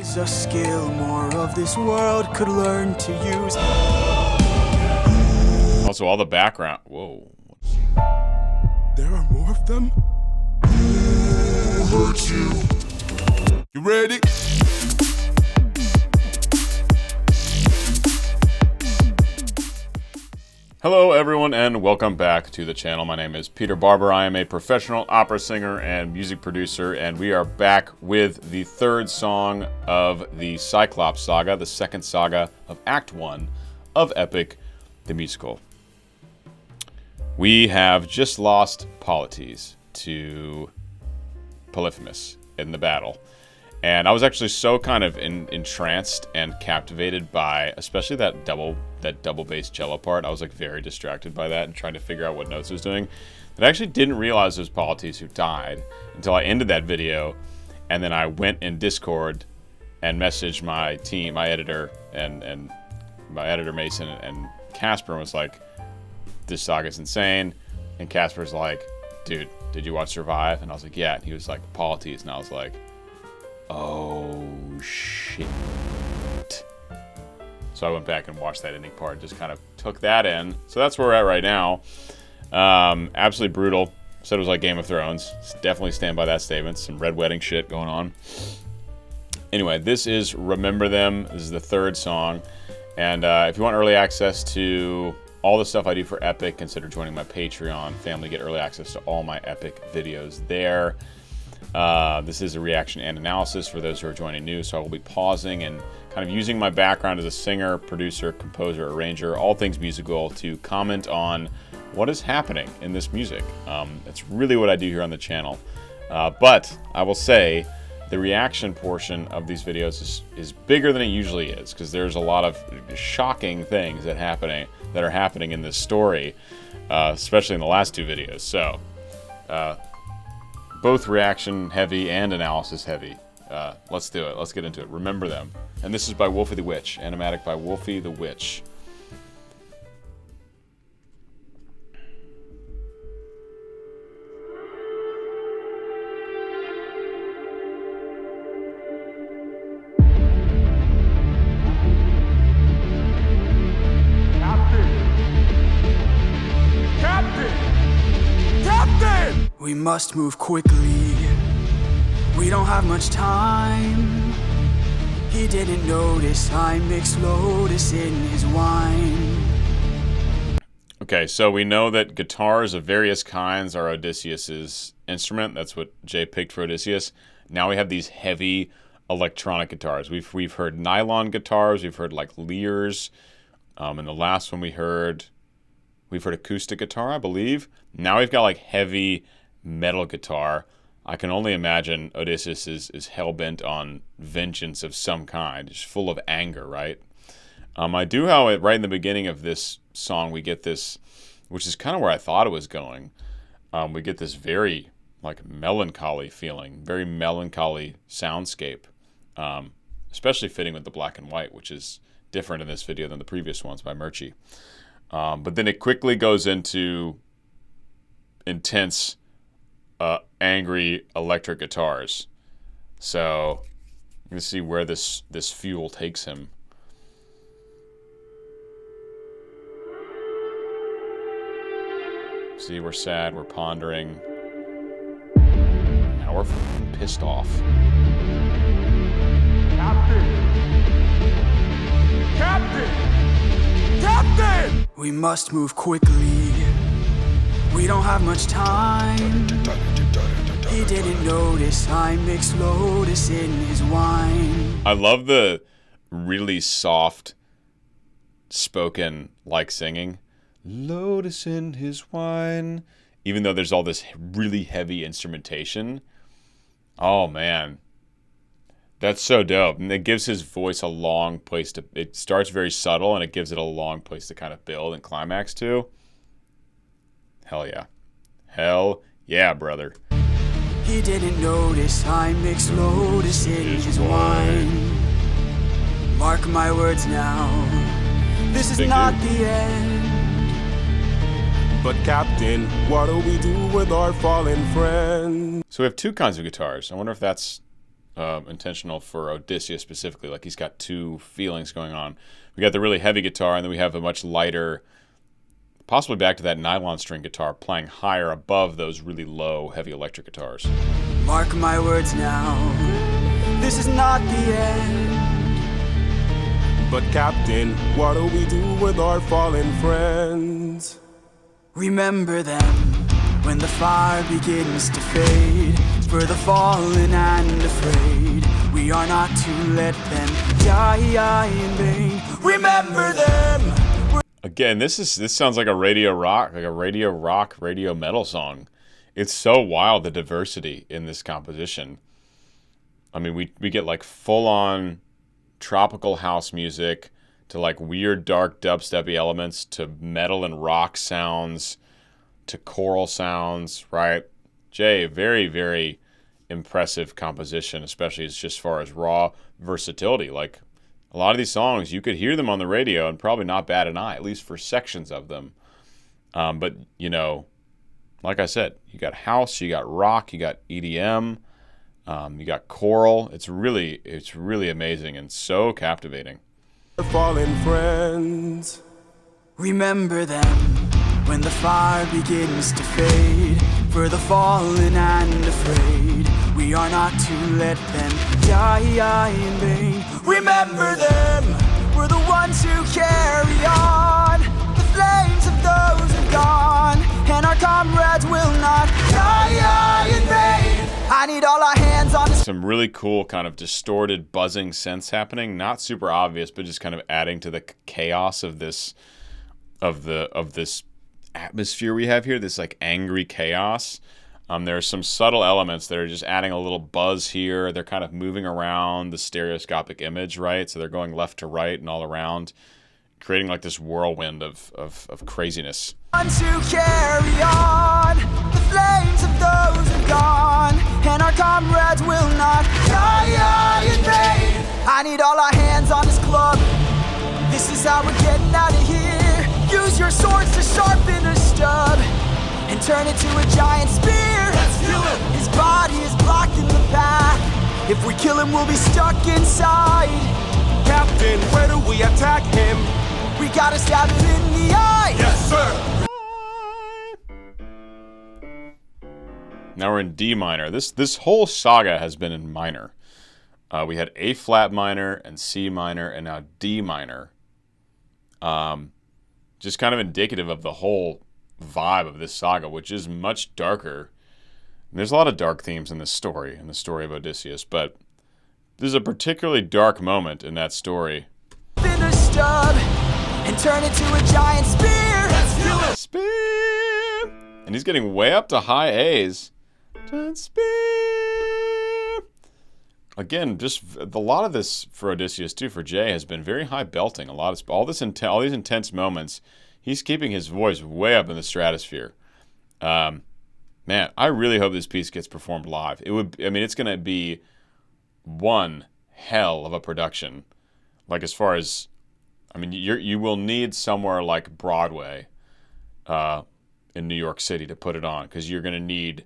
is a skill more of this world could learn to use. Also, all the background. Whoa. There are more of them? Who hurt you? You ready? Hello everyone and welcome back to the channel. My name is Peter Barber. I am a professional opera singer and music producer, and we are back with the third song of the Cyclops saga, the second saga of Act 1 of Epic the Musical. We have just lost Polites to Polyphemus in the battle. And I was actually so kind of entranced and captivated by, especially that double bass cello part. I was like very distracted by that and trying to figure out what notes it was doing. That I actually didn't realize it was Polites who died until I ended that video, and then I went in Discord and messaged my team, my editor, and my editor Mason and Casper, and was like, "This saga's insane." And Casper's like, "Dude, did you watch Survive?" And I was like, "Yeah." And he was like, "Polites," and I was like, oh shit. So I went back and watched that ending part, just kind of took that in. So that's where we're at right now. Absolutely brutal. Said it was like Game of Thrones. Definitely stand by that statement. Some red wedding shit going on. Anyway, this is Remember Them. This is the third song. And if you want early access to all the stuff I do for Epic, consider joining my Patreon family. Get early access to all my Epic videos there. This is a reaction and analysis for those who are joining new, so I will be pausing and kind of using my background as a singer, producer, composer, arranger, all things musical, to comment on what is happening in this music. It's really what I do here on the channel. But I will say the reaction portion of these videos is bigger than it usually is, because there's a lot of shocking things that are happening in this story, especially in the last two videos. So both reaction heavy and analysis heavy. Let's do it. Let's get into it. Remember Them. And this is by Wolfie the Witch. Animatic by Wolfie the Witch. We must move quickly. We don't have much time. He didn't notice I mixed lotus in his wine. Okay, so we know that guitars of various kinds are Odysseus's instrument. That's what Jay picked for Odysseus. Now we have these heavy electronic guitars. We've heard nylon guitars. We've heard like lyres. And the last one we've heard acoustic guitar, I believe. Now we've got like heavy metal guitar. I can only imagine Odysseus is hell-bent on vengeance of some kind. Just full of anger, right? I do, however, right in the beginning of this song, we get this, which is kind of where I thought it was going. We get this very like melancholy feeling, very melancholy soundscape, especially fitting with the black and white, which is different in this video than the previous ones by Murchie. But then it quickly goes into intense, angry electric guitars. So I'm gonna see where this fuel takes him. See, we're sad, we're pondering. Now we're fucking pissed off. Captain! We must move quickly. We don't have much time. He didn't notice I mixed lotus in his wine. I love the really soft spoken like singing. Lotus in his wine. Even though there's all this really heavy instrumentation. Oh man. That's so dope. And it gives his voice a long place to... It starts very subtle and it gives it a long place to kind of build and climax to. Hell yeah. Hell yeah, brother. He didn't notice I mixed lotus in his wine. Mark my words now. This is not the end. But Captain, what do we do with our fallen friend? So we have two kinds of guitars. I wonder if that's intentional for Odysseus specifically. Like he's got two feelings going on. We got the really heavy guitar, and then we have a much lighter, possibly back to that nylon string guitar, playing higher above those really low, heavy electric guitars. Mark my words now, this is not the end. But Captain, what do we do with our fallen friends? Remember them when the fire begins to fade. For the fallen and afraid, we are not to let them die in vain. Remember them. Again, this sounds like a radio rock, radio metal song. It's so wild, the diversity in this composition. I mean, we get like full-on tropical house music to like weird dark dubsteppy elements to metal and rock sounds to choral sounds, right? Jay, very, very impressive composition, especially as far as raw versatility. Like a lot of these songs, you could hear them on the radio and probably not bat an eye, at least for sections of them. But, you know, like I said, you got house, you got rock, you got EDM, you got choral. It's really amazing and so captivating. Fallen friends. Remember them when the fire begins to fade. For the fallen and afraid, we are not to let them die in vain. Remember them, we're the ones who carry on the flames of those who've gone, and our comrades will not die in vain. I need all our hands on this. Some really cool kind of distorted buzzing synths happening, not super obvious, but just kind of adding to the chaos of this atmosphere we have here, this like angry chaos. There's some subtle elements that are just adding a little buzz here. They're kind of moving around the stereoscopic image, right? So they're going left to right and all around, creating like this whirlwind of craziness. Ones who carry on the flames of those who've gone, and our comrades will not die in vain. I need all our hands on this club. This is how we're getting out of here. Use your swords to sharpen a stub and turn it to a giant spear. Let's kill him. His body is blocking the path. If we kill him, we'll be stuck inside. Captain, where do we attack him? We gotta stab him in the eye. Yes, sir. Now we're in D minor. This whole saga has been in minor. We had A flat minor and C minor and now D minor. Just kind of indicative of the whole vibe of this saga, which is much darker. And there's a lot of dark themes in the story of Odysseus, but there's a particularly dark moment in that story. In a stub and turn it to a giant spear. Let's kill him. Spear! And he's getting way up to high A's. Spear! Again, just a lot of this for Odysseus too, for Jay, has been very high belting. All these intense moments, he's keeping his voice way up in the stratosphere. Man, I really hope this piece gets performed live. It's going to be one hell of a production. Like as far as, you will need somewhere like Broadway in New York City to put it on, because you're going to need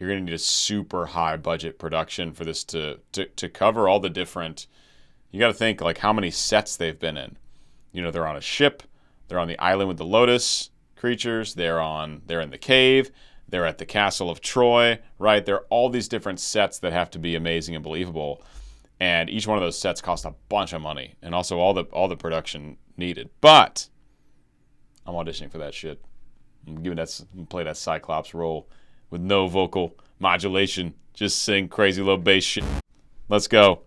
a super high budget production for this to cover all the different. You got to think like how many sets they've been in. You know, they're on a ship, they're on the island with the lotus creatures, they're in the cave, they're at the castle of Troy, right? There are all these different sets that have to be amazing and believable, and each one of those sets cost a bunch of money, and also all the production needed. But I'm auditioning for that shit. I'm gonna play that Cyclops role with no vocal modulation, just sing crazy low bass shit. Let's go.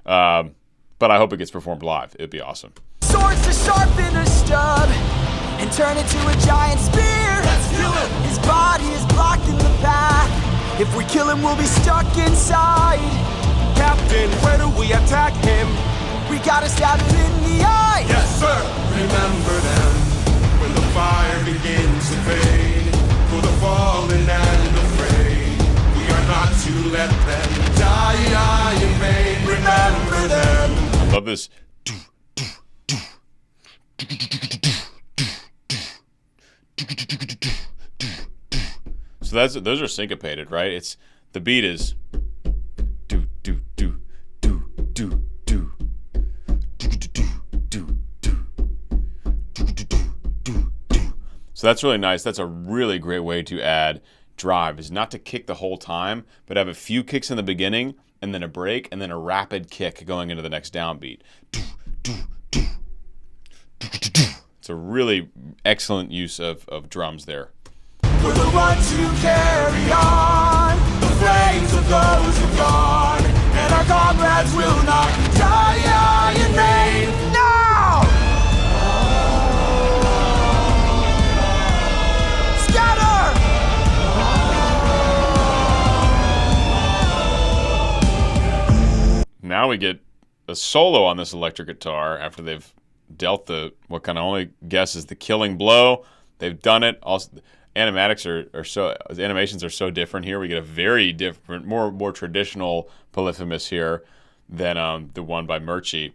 But I hope it gets performed live. It'd be awesome. Swords to sharpen a stub and turn it to a giant spear. Let's kill him. His body is blocking the path. If we kill him, we'll be stuck inside. Captain, where do we attack him? We gotta stab him in the eye. Yes, sir. Remember them when the fire begins to fade. For the fallen and afraid, we are not to let them die in vain. Remember them. I love this. So those are syncopated, right? The beat is do do do So that's really nice. That's a really great way to add drive, is not to kick the whole time, but have a few kicks in the beginning and then a break and then a rapid kick going into the next downbeat. It's a really excellent use of drums there. We're the ones who carry on the flames of those who've gone, and our comrades will not die in vain. Now! Scatter! Now we get a solo on this electric guitar after they've dealt what can only guess is the killing blow. They've done it. Also, animatics animations are so different here. We get a very different, more traditional Polyphemus here than the one by Murchie.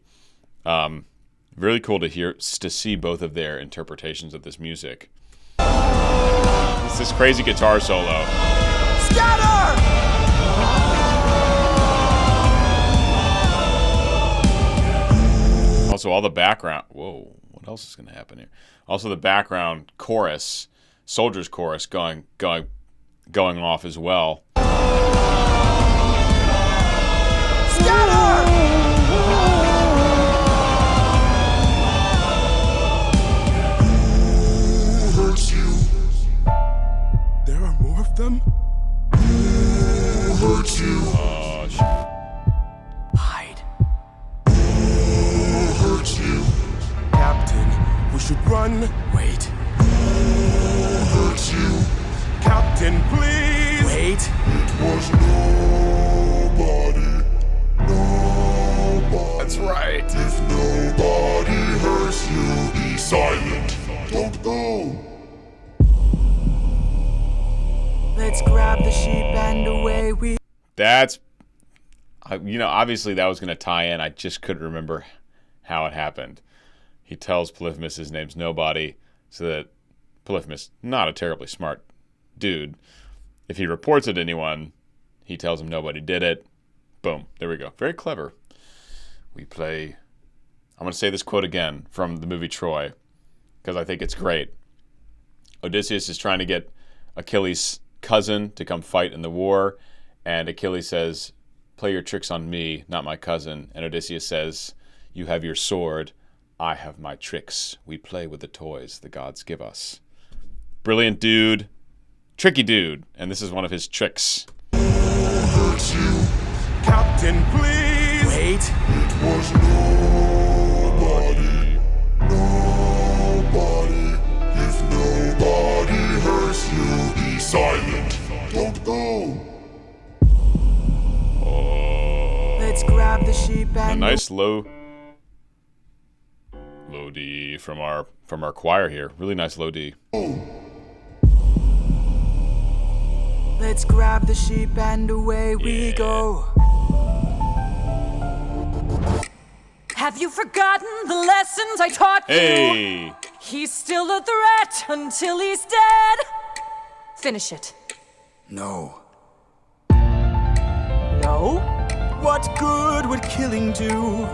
Really cool to see both of their interpretations of this music. It's this crazy guitar solo. Scatter! Also, all the background. Whoa, what else is going to happen here? Also, the background chorus, Soldier's chorus, going off as well. Scatter! Who hurts you? There are more of them? Who hurts you? Oh, shit. Hide. Who hurts you? Captain, we should run. Wait. Who hurts you? Captain, please! Wait. It was nobody. Nobody. That's right. If nobody hurts you, be silent. Don't go. Let's grab the sheep and away we... That's, obviously that was going to tie in. I just couldn't remember how it happened. He tells Polyphemus his name's Nobody, so that Polyphemus, not a terribly smart dude, if he reports it to anyone, he tells him nobody did it. Boom. There we go. Very clever. I'm going to say this quote again from the movie Troy, because I think it's great. Odysseus is trying to get Achilles' cousin to come fight in the war, and Achilles says, "Play your tricks on me, not my cousin." And Odysseus says, "You have your sword, I have my tricks. We play with the toys the gods give us." Brilliant dude, tricky dude, and this is one of his tricks. Who hurts you? Captain, please! Wait. It was nobody. Nobody. If nobody hurts you, be silent. Don't go. Let's grab the sheep A and... nice low D from our choir here. Really nice low D. Let's grab the sheep and away we go. Have you forgotten the lessons I taught you? Hey! He's still a threat until he's dead. Finish it. No. No? What good would killing do?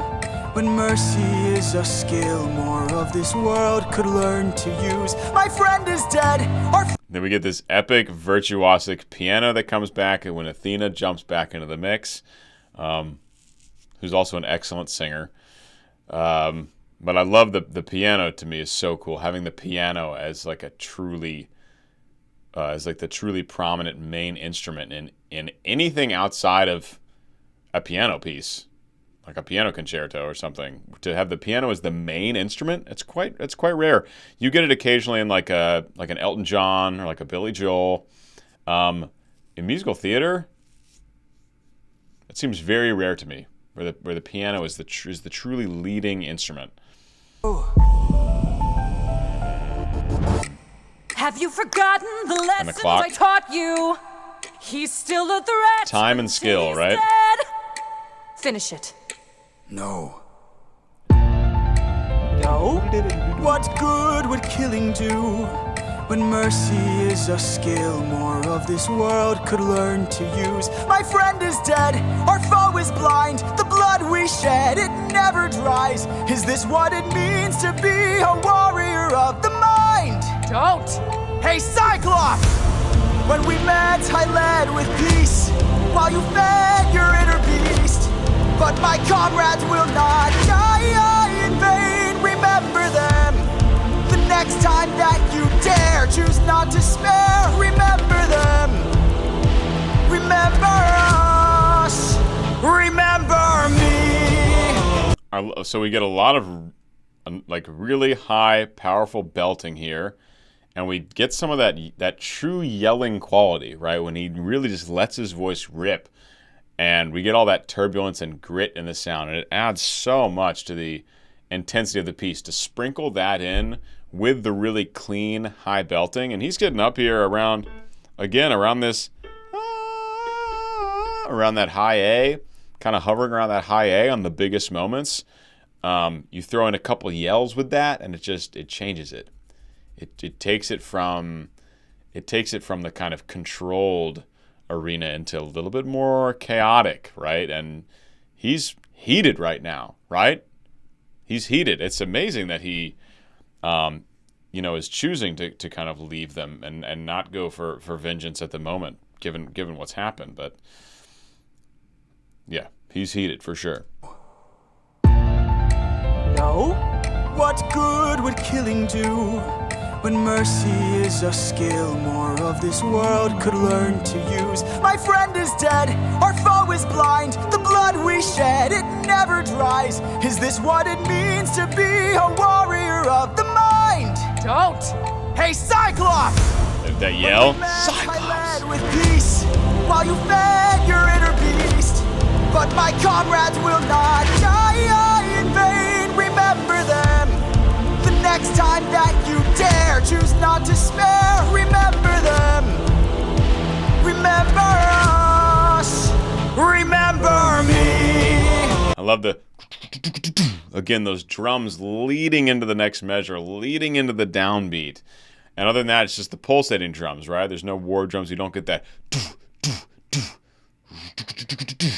When mercy is a skill more of this world could learn to use. My friend is dead. Then we get this epic virtuosic piano that comes back, and when Athena jumps back into the mix, who's also an excellent singer. But I love the piano. To me, is so cool. Having the piano as like the truly prominent main instrument in anything outside of a piano piece, like a piano concerto or something. To have the piano as the main instrument, it's quite rare. You get it occasionally in like an Elton John or like a Billy Joel. In musical theater, it seems very rare to me where the piano is the truly leading instrument. Have you forgotten the lessons clock. I taught you? He's still a threat. Time and skill, until he's right? dead. Finish it. No. No? What good would killing do? When mercy is a skill more of this world could learn to use. My friend is dead, our foe is blind. The blood we shed, it never dries. Is this what it means to be a warrior of the mind? Don't! Hey, Cyclops! When we met, I led with peace, while you fed your inner beast. But my comrades will not die in vain. Remember them. The next time that you dare, choose not to spare. Remember them. Remember us. Remember me. So we get a lot of like really high, powerful belting here. And we get some of that true yelling quality, right? When he really just lets his voice rip. And we get all that turbulence and grit in the sound. And it adds so much to the intensity of the piece. To sprinkle that in with the really clean, high belting. And he's getting up here around, again, around this, around that high A. Kind of hovering around that high A on the biggest moments. You throw in a couple yells with that, and it changes it. It takes it from the kind of controlled arena into a little bit more chaotic, right? And he's heated right now, right? He's heated. It's amazing that he, is choosing to kind of leave them and not go for vengeance at the moment, given what's happened. But yeah, he's heated for sure. No? What good would killing do? When mercy is a skill more of this world could learn to use. My friend is dead, our foe is blind. The blood we shed, it never dries. Is this what it means to be a warrior of the mind? Don't! Hey, Cyclops! That yell? Cyclops! I led with peace, while you fed your inner beast. But my comrades will not die in vain. Remember them. The next time that you dare, choose not to spare. Remember them. Remember us. Remember me. I love again, those drums leading into the next measure, leading into the downbeat. And other than that, it's just the pulsating drums, right? There's no war drums. You don't get that.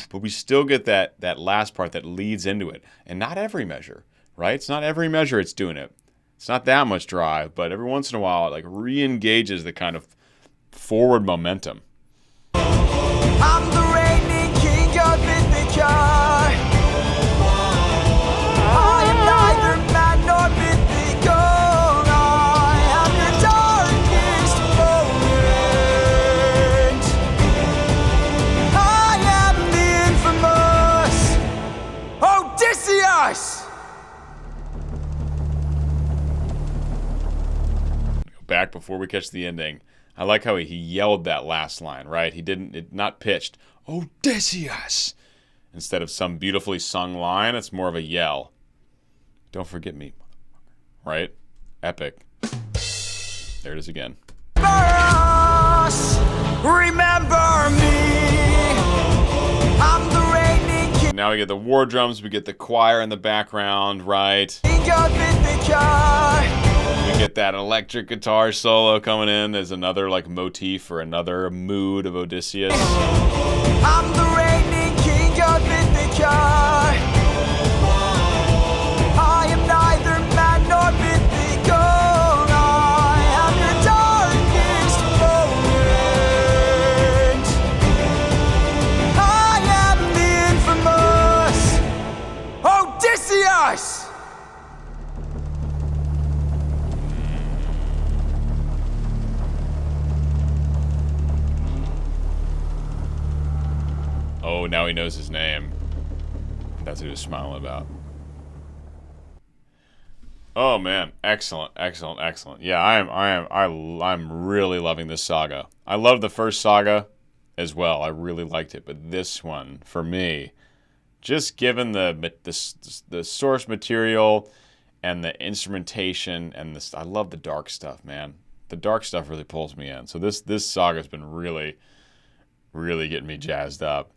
But we still get that last part that leads into it. And not every measure, right? It's not every measure it's doing it. It's not that much drive, but every once in a while it like re-engages the kind of forward momentum. I'm the reigning king of Ithaca. I am neither man nor mythical. I am your darkest moment. I am the infamous Odysseus. Back before we catch the ending. I like how he yelled that last line, right? Not pitched, Odysseus! Instead of some beautifully sung line, it's more of a yell. Don't forget me, right? Epic. There it is again. Remember me. I'm the reigning king. Now we get the war drums, we get the choir in the background, right? We get that electric guitar solo coming in as another like motif or another mood of Odysseus. I'm the reigning king of Ithaca. I am neither man nor mythical. I am your darkest moment. I am the infamous Odysseus. Oh, now he knows his name. That's what he was smiling about. Oh man, excellent, excellent, excellent. Yeah, I'm really loving this saga. I loved the first saga as well. I really liked it, but this one, for me, just given the source material and the instrumentation and this, I love the dark stuff, man. The dark stuff really pulls me in. So this saga's been really, really getting me jazzed up.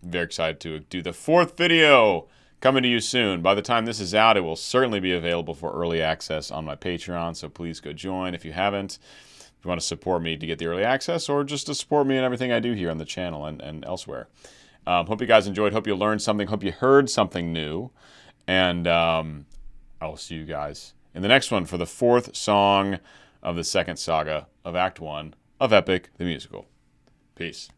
Very excited to do the 4th video coming to you soon. By the time this is out, it will certainly be available for early access on my Patreon, so please go join if you haven't. If you want to support me to get the early access or just to support me in everything I do here on the channel and elsewhere. Hope you guys enjoyed. Hope you learned something. Hope you heard something new. And I will see you guys in the next one for the 4th song of the second saga of Act 1 of Epic the Musical. Peace.